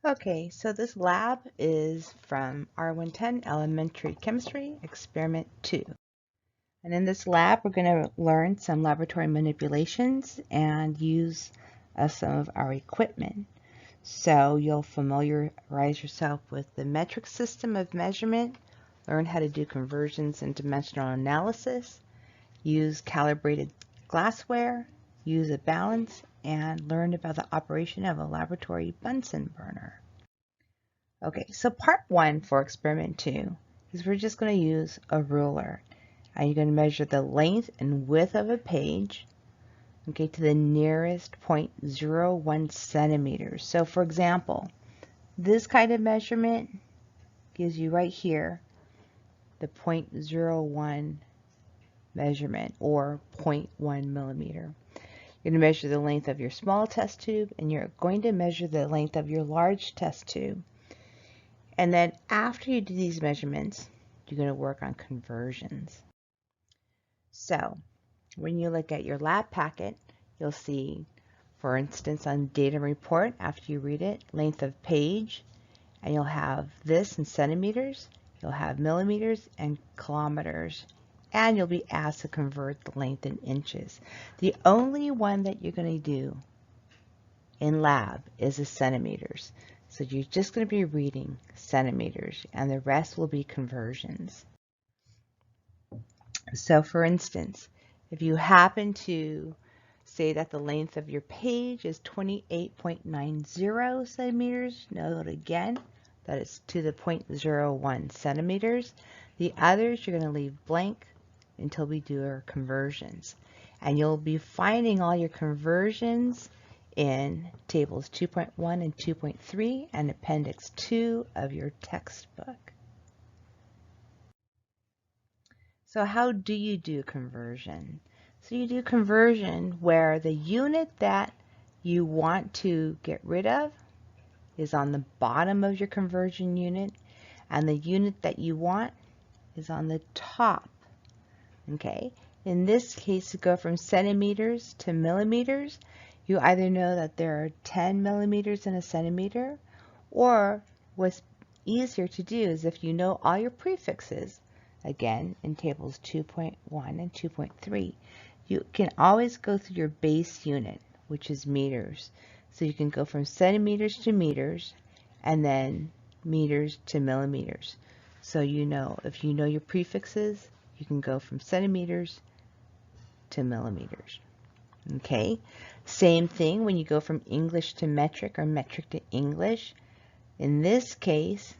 Okay, so this lab is from R110 Elementary Chemistry, Experiment 2. And in this lab, we're going to learn some laboratory manipulations and use some of our equipment. So you'll familiarize yourself with the metric system of measurement, learn how to do conversions and dimensional analysis, use calibrated glassware, use a balance, and learn about the operation of a laboratory Bunsen burner. Okay, so part 1 for experiment 2 is we're just going to use a ruler. And you're going to measure the length and width of a page, okay, to the nearest 0.01 centimeters. So for example, this kind of measurement gives you right here the 0.01 measurement, or 0.1 millimeter. You're going to measure the length of your small test tube, and you're going to measure the length of your large test tube. And then after you do these measurements, you're going to work on conversions. So when you look at your lab packet, you'll see, for instance, on data report, after you read it, length of page, and you'll have this in centimeters, you'll have millimeters and kilometers, and you'll be asked to convert the length in inches. The only one that you're going to do in lab is the centimeters. So you're just going to be reading centimeters, and the rest will be conversions. So for instance, if you happen to say that the length of your page is 28.90 centimeters, note again that it's to the 0.01 centimeters. The others you're going to leave blank until we do our conversions. And you'll be finding all your conversions in tables 2.1 and 2.3 and appendix 2 of your textbook. So how do you do conversion? So you do conversion where the unit that you want to get rid of is on the bottom of your conversion unit, and the unit that you want is on the top. Okay, in this case, to go from centimeters to millimeters, you either know that there are 10 millimeters in a centimeter, or what's easier to do is if you know all your prefixes, again in tables 2.1 and 2.3, you can always go through your base unit, which is meters. So you can go from centimeters to meters, and then meters to millimeters. So you know, if you know your prefixes, you can go from centimeters to millimeters. Okay, same thing when you go from English to metric or metric to English. In this case,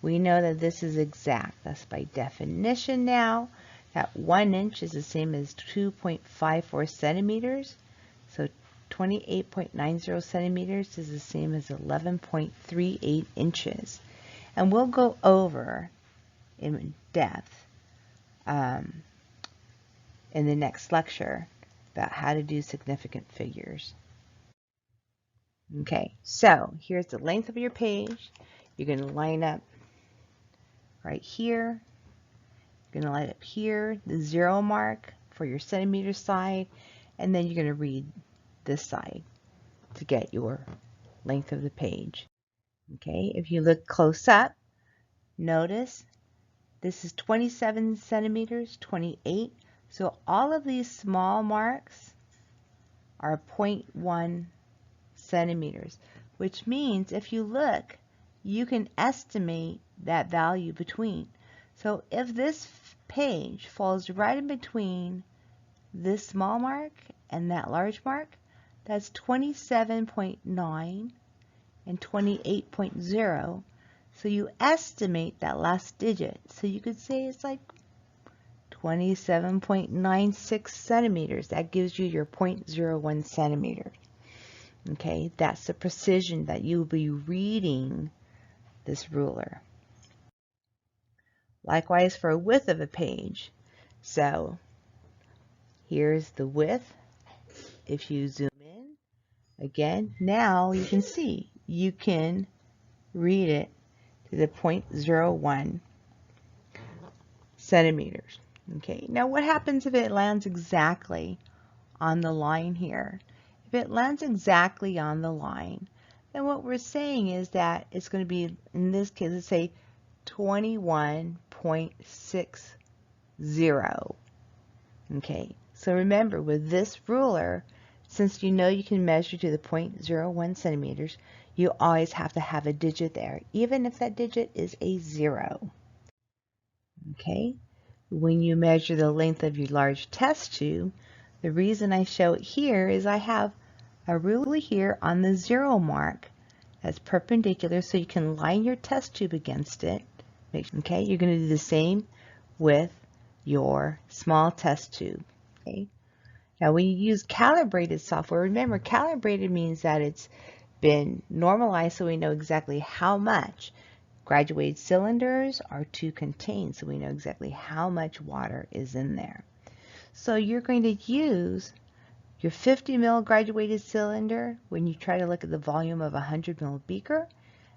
we know that this is exact. That's by definition now, that 1 inch is the same as 2.54 centimeters. So 28.90 centimeters is the same as 11.38 inches. And we'll go over in depth in the next lecture about how to do significant figures. Okay, so here's the length of your page. You're going to line up right here. You're going to line up here, the 0 mark for your centimeter side, and then you're going to read this side to get your length of the page. Okay, if you look close up, notice this is 27 centimeters, 28. So all of these small marks are 0.1 centimeters, which means if you look, you can estimate that value between. So if this page falls right in between this small mark and that large mark, that's 27.9 and 28.0. So you estimate that last digit. So you could say it's like 27.96 centimeters. That gives you your 0.01 centimeter. Okay, that's the precision that you'll be reading this ruler. Likewise for a width of a page. So here's the width. If you zoom in, again, now you can see, you can read it to the 0.01 centimeters. Okay, now what happens if it lands exactly on the line here? If it lands exactly on the line, And what we're saying is that it's going to be, in this case, let's say 21.60. Okay, so remember with this ruler, since you know you can measure to the 0.01 centimeters, you always have to have a digit there, even if that digit is a 0. Okay, when you measure the length of your large test tube, the reason I show it here is I have a ruler here on the 0 mark that's perpendicular, so you can line your test tube against it. Okay, you're going to do the same with your small test tube. Okay. Now when you use calibrated software, remember calibrated means that it's been normalized so we know exactly how much. Graduated cylinders are to contain, so we know exactly how much water is in there. So you're going to use your 50 ml graduated cylinder when you try to look at the volume of a 100 ml beaker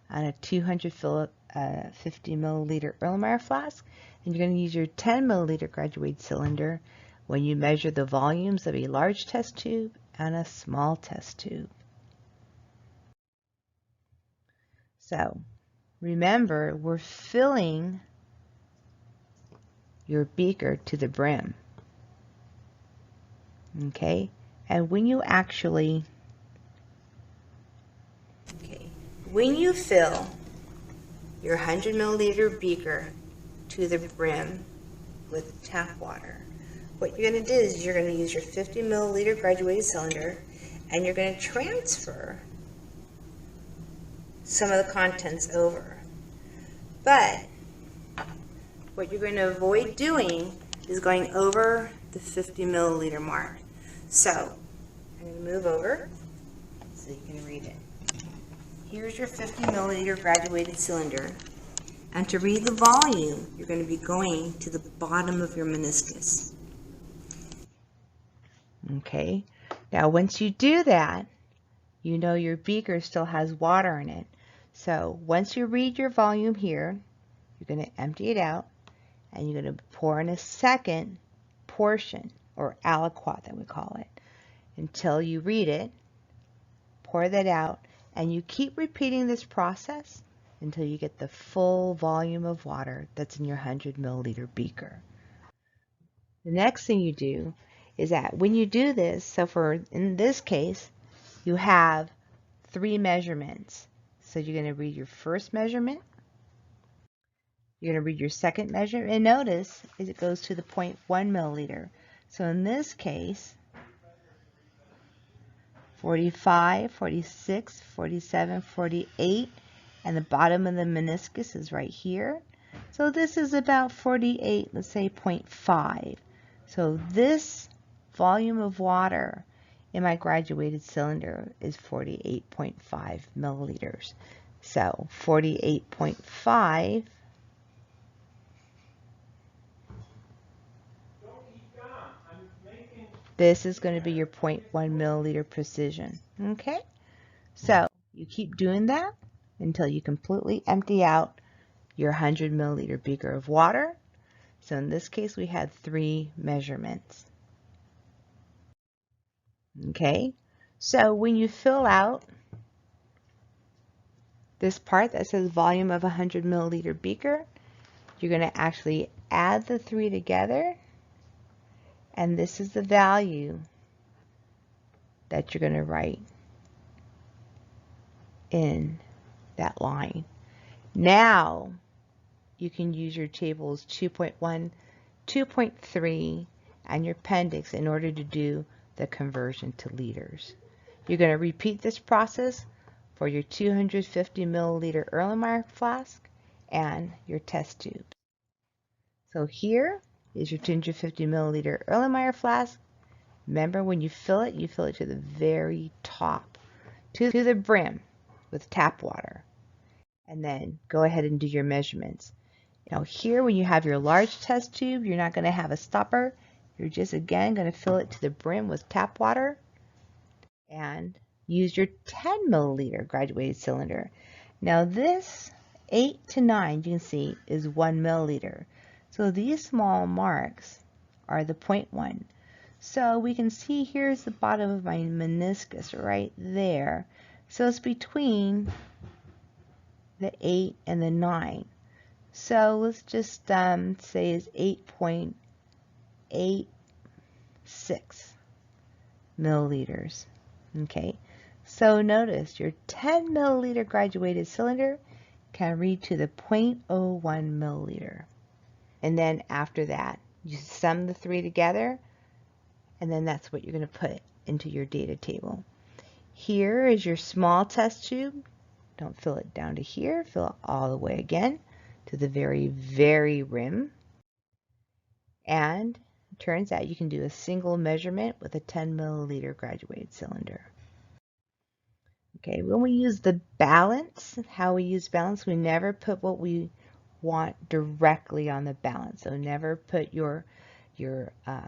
on a 250 milliliter Erlenmeyer flask, and you're going to use your 10 milliliter graduated cylinder when you measure the volumes of a large test tube and a small test tube. So remember, we're filling your beaker to the brim. Okay, and when you actually, when you fill your 100 milliliter beaker to the brim with tap water, what you're going to do is you're going to use your 50 milliliter graduated cylinder and you're going to transfer some of the contents over. But what you're going to avoid doing is going over the 50 milliliter mark. So I'm going to move over so you can read it. Here's your 50 milliliter graduated cylinder. And to read the volume, you're going to be going to the bottom of your meniscus. Okay, now once you do that, you know your beaker still has water in it. So once you read your volume here, you're going to empty it out and you're going to pour in a second portion, or aliquot that we call it, until you read it. Pour that out and you keep repeating this process until you get the full volume of water that's in your 100 milliliter beaker. The next thing you do is that when you do this, so in this case, you have 3 measurements. So you're going to read your first measurement, you're going to read your second measurement, and notice as it goes to the 0.1 milliliter. So in this case, 45, 46, 47, 48, and the bottom of the meniscus is right here. So this is about 48, let's say 0.5. So this volume of water in my graduated cylinder is 48.5 milliliters. So 48.5 this is going to be your 0.1 milliliter precision. Okay, so you keep doing that until you completely empty out your 100 milliliter beaker of water. So in this case, we had 3 measurements. Okay, so when you fill out this part that says volume of 100 milliliter beaker, you're going to actually add the 3 together, and this is the value that you're going to write in that line. Now you can use your tables 2.1, 2.3, and your appendix in order to do the conversion to liters. You're going to repeat this process for your 250 milliliter Erlenmeyer flask and your test tube. So here is your 250 milliliter Erlenmeyer flask. Remember, when you fill it to the very top, to the brim with tap water. And then go ahead and do your measurements. Now here, when you have your large test tube, you're not going to have a stopper. You're just, again, going to fill it to the brim with tap water and use your 10 milliliter graduated cylinder. Now this 8 to 9, you can see, is 1 milliliter. So these small marks are the 0.1. So we can see here's the bottom of my meniscus right there. So it's between the 8 and the 9. So let's just say is 8.86 milliliters. Okay, so notice your 10 milliliter graduated cylinder can read to the 0.01 milliliter. And then after that, you sum the three together, and then that's what you're going to put into your data table. Here is your small test tube. Don't fill it down to here. Fill it all the way again to the very, very rim. And it turns out you can do a single measurement with a 10 milliliter graduated cylinder. Okay, when we use the balance, how we use balance, we never put what we want directly on the balance. So never put your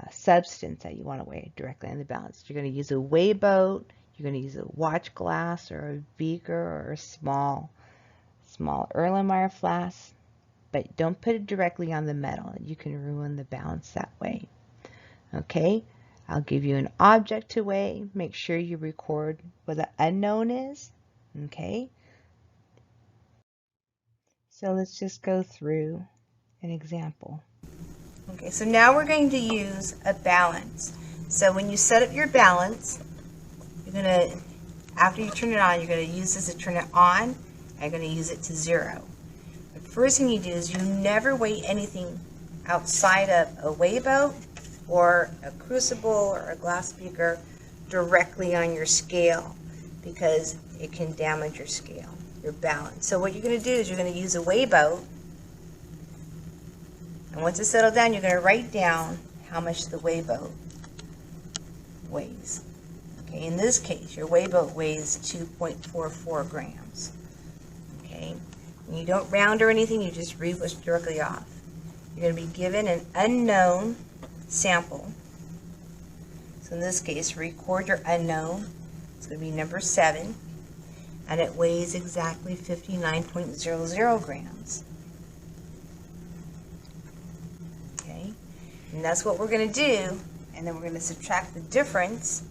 substance that you want to weigh directly on the balance. You're going to use a weigh boat, you're going to use a watch glass or a beaker or a small Erlenmeyer flask, but don't put it directly on the metal. You can ruin the balance that way. Okay, I'll give you an object to weigh. Make sure you record what the unknown is. Okay, so let's just go through an example. Okay, so now we're going to use a balance. So when you set up your balance, you're going to, after you turn it on, you're going to use this to turn it on, and you're going to use it to 0. The first thing you do is you never weigh anything outside of a weigh boat or a crucible or a glass beaker directly on your scale, because it can damage your scale, your balance. So what you're going to do is you're going to use a weigh boat, and once it's settled down, you're going to write down how much the weigh boat weighs. Okay, in this case, your weigh boat weighs 2.44 grams. Okay, and you don't round or anything, you just read what's directly off. You're going to be given an unknown sample. So in this case, record your unknown. It's going to be number 7, and it weighs exactly 59.00 grams. And that's what we're going to do, and then we're going to subtract the difference,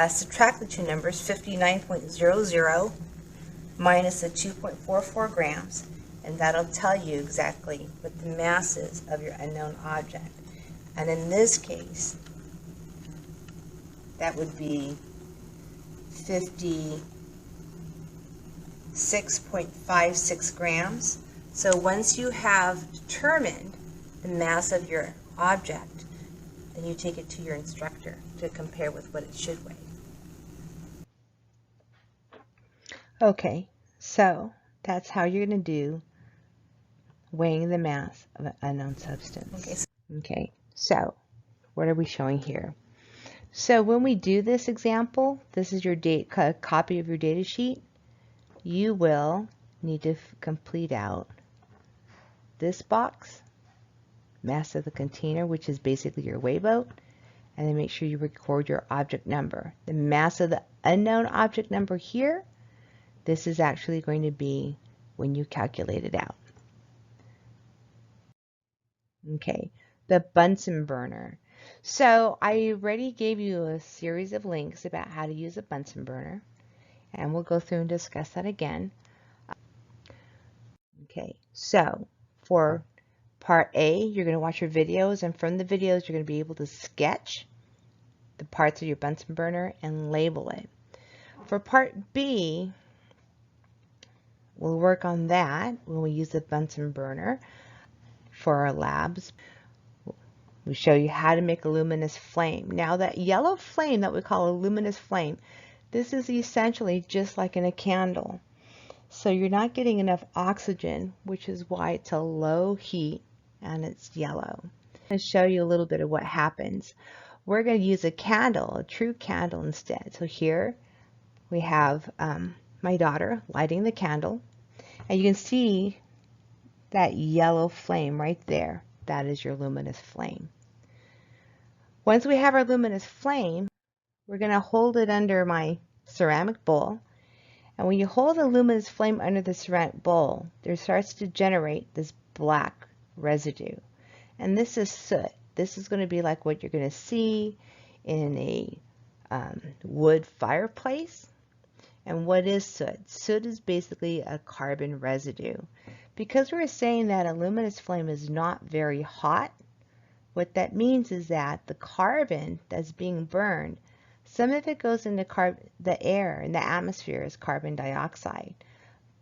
subtract the two numbers, 59.00 minus the 2.44 grams, and that'll tell you exactly what the mass is of your unknown object. And in this case, that would be 56.56 grams. So once you have determined the mass of your object, then you take it to your instructor to compare with what it should weigh. Okay, so that's how you're going to do weighing the mass of an unknown substance. Okay, so what are we showing here? So when we do this example, this is your copy of your data sheet. You will need to complete out this box, mass of the container, which is basically your weigh boat, and then make sure you record your object number. The mass of the unknown object number here, this is actually going to be when you calculate it out. Okay, the Bunsen burner. So I already gave you a series of links about how to use a Bunsen burner, and we'll go through and discuss that again. Okay, so for Part A, you're going to watch your videos, and from the videos, you're going to be able to sketch the parts of your Bunsen burner and label it. For Part B, we'll work on that when we use the Bunsen burner for our labs. We show you how to make a luminous flame. Now that yellow flame that we call a luminous flame, this is essentially just like in a candle. So you're not getting enough oxygen, which is why it's a low heat and it's yellow. I'm going to show you a little bit of what happens. We're going to use a candle, a true candle instead. So here we have my daughter lighting the candle, and you can see that yellow flame right there. That is your luminous flame. Once we have our luminous flame, we're going to hold it under my ceramic bowl. And when you hold a luminous flame under the ceramic bowl, there starts to generate this black residue. And this is soot. This is going to be like what you're going to see in a wood fireplace. And what is soot? Soot is basically a carbon residue. Because we're saying that a luminous flame is not very hot, what that means is that the carbon that's being burned, some of it goes into the air in the atmosphere as carbon dioxide,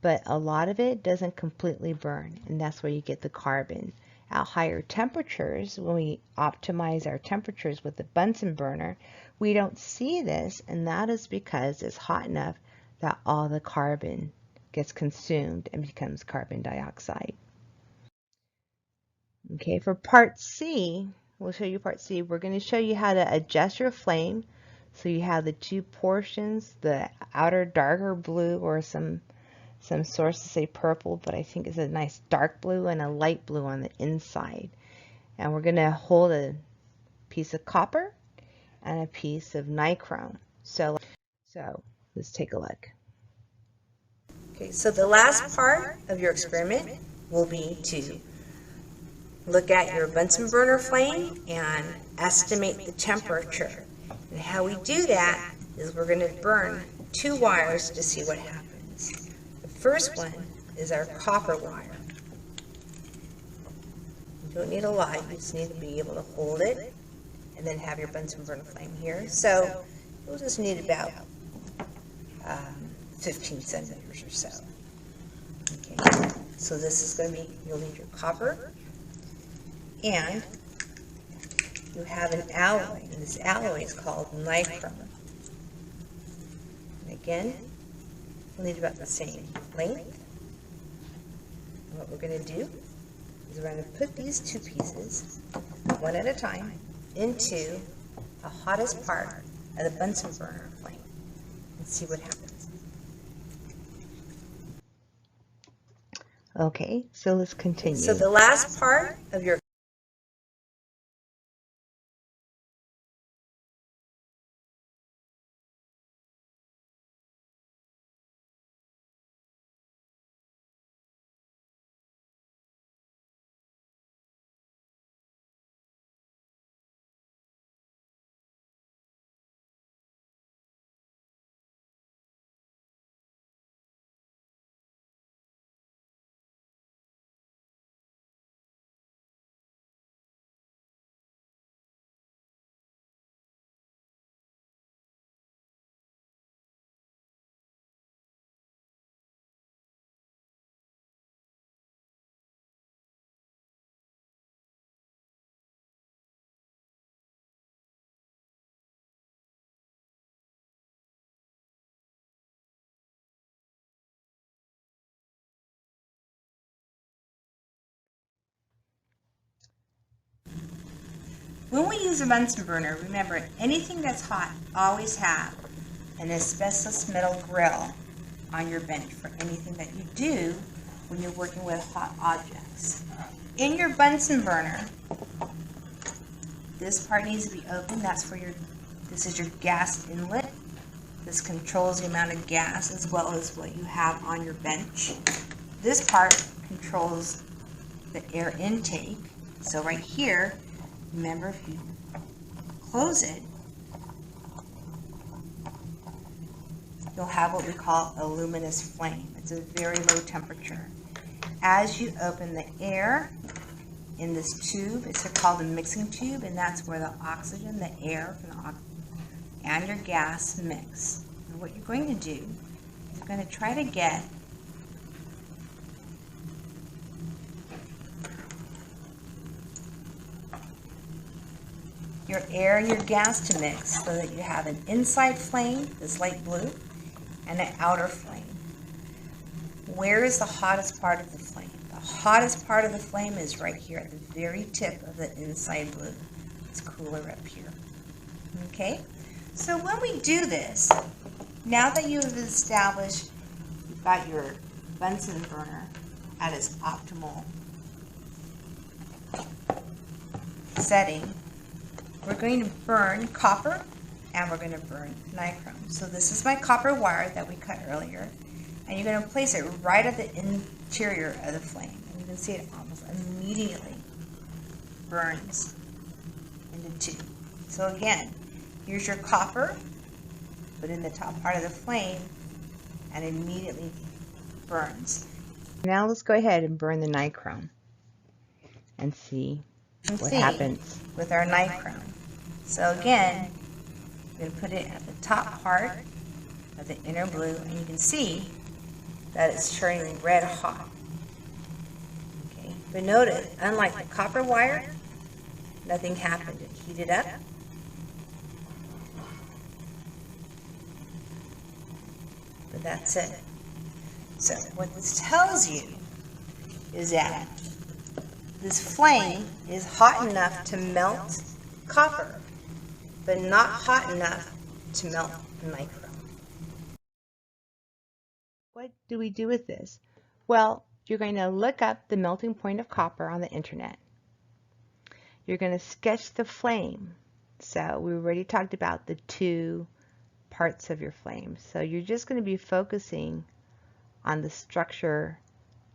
but a lot of it doesn't completely burn, and that's where you get the carbon. At higher temperatures, when we optimize our temperatures with the Bunsen burner, we don't see this, and that is because it's hot enough that all the carbon gets consumed and becomes carbon dioxide. Okay, for part C, we'll show you part C. We're going to show you how to adjust your flame. So you have the two portions, the outer darker blue, or some sources say purple, but I think it's a nice dark blue, and a light blue on the inside. And we're going to hold a piece of copper and a piece of nichrome. So let's take a look. Okay, so the last part of your experiment will be to look at your Bunsen burner flame and estimate the temperature. And how we do that is we're going to burn 2 wires to see what happens. The first one is our copper wire. You don't need a lot, you just need to be able to hold it and then have your Bunsen burner flame here. So you'll just need about 15 centimeters or so. Okay, so this is going to be, you'll need your copper, and you have an alloy, and this alloy is called nichrome. And again, you'll need about the same length. And what we're going to do is we're going to put these 2 pieces, one at a time, into the hottest part of the Bunsen burner flame and see what happens. Okay, so let's continue. So the last part of your When we use a Bunsen burner, remember, anything that's hot, always have an asbestos metal grill on your bench for anything that you do when you're working with hot objects. In your Bunsen burner, this part needs to be open. That's for this is your gas inlet. This controls the amount of gas as well as what you have on your bench. This part controls the air intake. So right here, remember, if you close it, you'll have what we call a luminous flame. It's a very low temperature. As you open the air in this tube, it's called a mixing tube, and that's where the oxygen, the air, and your gas mix. And what you're going to do is you're going to try to get your air and your gas to mix so that you have an inside flame, this light blue, and an outer flame. Where is the hottest part of the flame? The hottest part of the flame is right here at the very tip of the inside blue. It's cooler up here. Okay? So when we do this, now that you've established you've got your Bunsen burner at its optimal setting, we're going to burn copper and we're going to burn nichrome. So this is my copper wire that we cut earlier, and you're going to place it right at the interior of the flame. And you can see it almost immediately burns into 2. So again, here's your copper, put in the top part of the flame, and immediately burns. Now let's go ahead and burn the nichrome and see what happens with our nichrome. So again, I'm going to put it at the top part of the inner blue, and you can see that it's turning red hot. Okay, but notice, unlike the copper wire, nothing happened. It heated up. But that's it. So what this tells you is that this flame is hot enough to melt copper, but not hot enough to melt nichrome. What do we do with this? Well, you're going to look up the melting point of copper on the internet. You're going to sketch the flame. So we already talked about the two parts of your flame. So you're just going to be focusing on the structure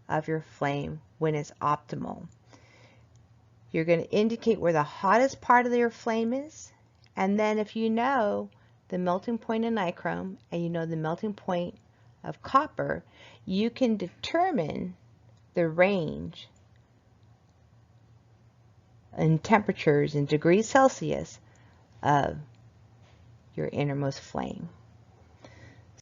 of your flame when it's optimal. You're going to indicate where the hottest part of your flame is, and then if you know the melting point of nichrome and you know the melting point of copper, you can determine the range in temperatures in degrees Celsius of your innermost flame.